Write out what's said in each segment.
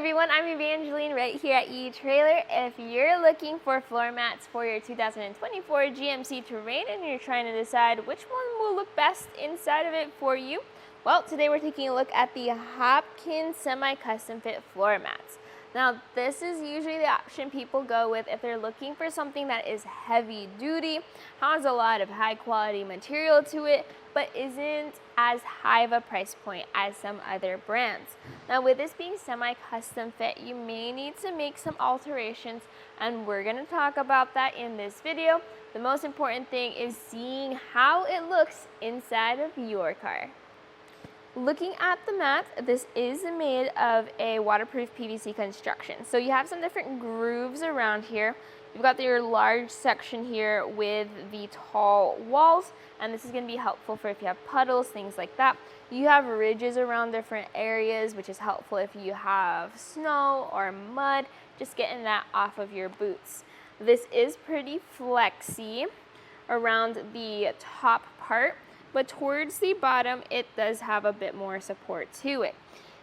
everyone, I'm Evangeline right here at eTrailer. If you're looking for floor mats for your 2024 GMC Terrain and you're trying to decide which one will look best inside of it for you, well, today we're taking a look at the Hopkins semi-custom fit floor mats. Now, this is usually the option people go with if they're looking for something that is heavy duty, has a lot of high quality material to it, but isn't as high of a price point as some other brands. Now, with this being semi-custom fit, you may need to make some alterations, and we're gonna talk about that in this video. The most important thing is seeing how it looks inside of your car. Looking at the mat, this is made of a waterproof PVC construction. So you have some different grooves around here. You've got your large section here with the tall walls, and this is going to be helpful for if you have puddles, things like that. You have ridges around different areas, which is helpful if you have snow or mud, just getting that off of your boots. This is pretty flexy around the top part, but towards the bottom, it does have a bit more support to it.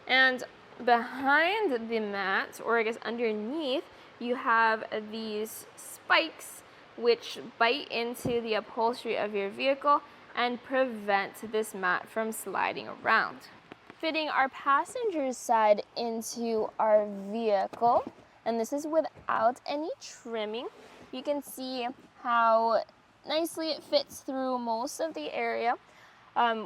And behind the mat, or I guess underneath, you have these spikes which bite into the upholstery of your vehicle and prevent this mat from sliding around. Fitting our passenger's side into our vehicle, and this is without any trimming. You can see how nicely it fits through most of the area.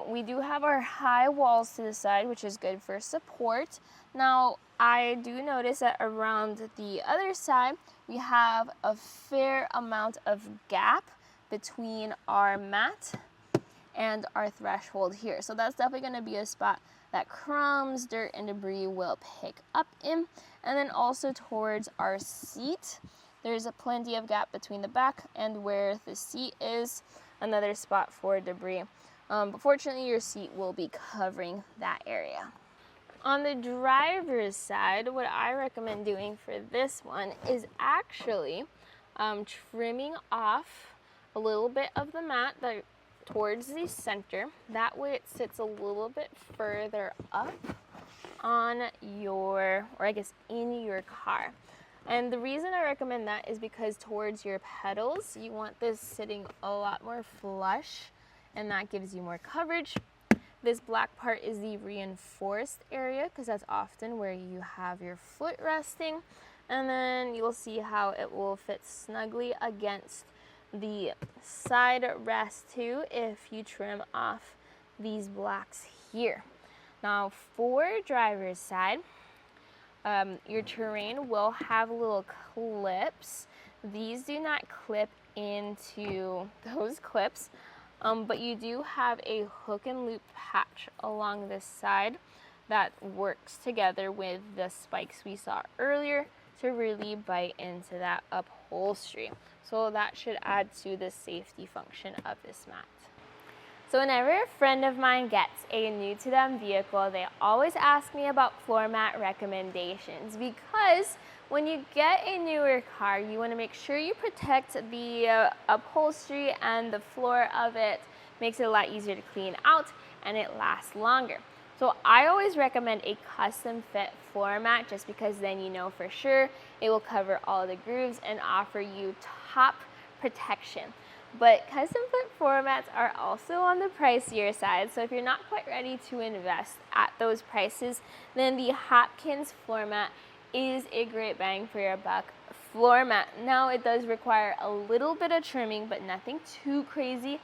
We do have our high walls to the side, which is good for support. Now, I do notice that around the other side, we have a fair amount of gap between our mat and our threshold here. So that's definitely going to be a spot that crumbs, dirt, and debris will pick up in. And then also towards our seat, there's plenty of gap between the back and where the seat is, another spot for debris. But fortunately, your seat will be covering that area. On the driver's side, what I recommend doing for this one is actually trimming off a little bit of the mat towards the center. That way it sits a little bit further up on your, or I guess in your car. And the reason I recommend that is because towards your pedals, you want this sitting a lot more flush, and that gives you more coverage. This black part is the reinforced area because that's often where you have your foot resting. And then you'll see how it will fit snugly against the side rest too if you trim off these blacks here. Now for driver's side, your Terrain will have little clips. These do not clip into those clips. But you do have a hook and loop patch along this side that works together with the spikes we saw earlier to really bite into that upholstery. So that should add to the safety function of this mat. So whenever a friend of mine gets a new to them vehicle, they always ask me about floor mat recommendations, because when you get a newer car, you want to make sure you protect the upholstery and the floor of it. Makes it a lot easier to clean out and it lasts longer. So I always recommend a custom fit floor mat, just because then you know for sure it will cover all the grooves and offer you top protection. But custom fit floor mats are also on the pricier side, so if you're not quite ready to invest at those prices, then the Hopkins floor mat is a great bang for your buck floor mat. Now, it does require a little bit of trimming, but nothing too crazy.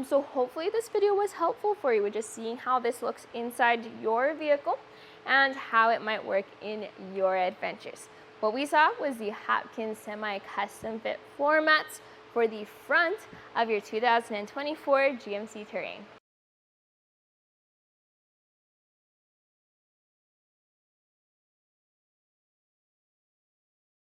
So hopefully this video was helpful for you with just seeing how this looks inside your vehicle and how it might work in your adventures. What we saw was the Hopkins semi-custom fit floor mats for the front of your 2024 GMC Terrain.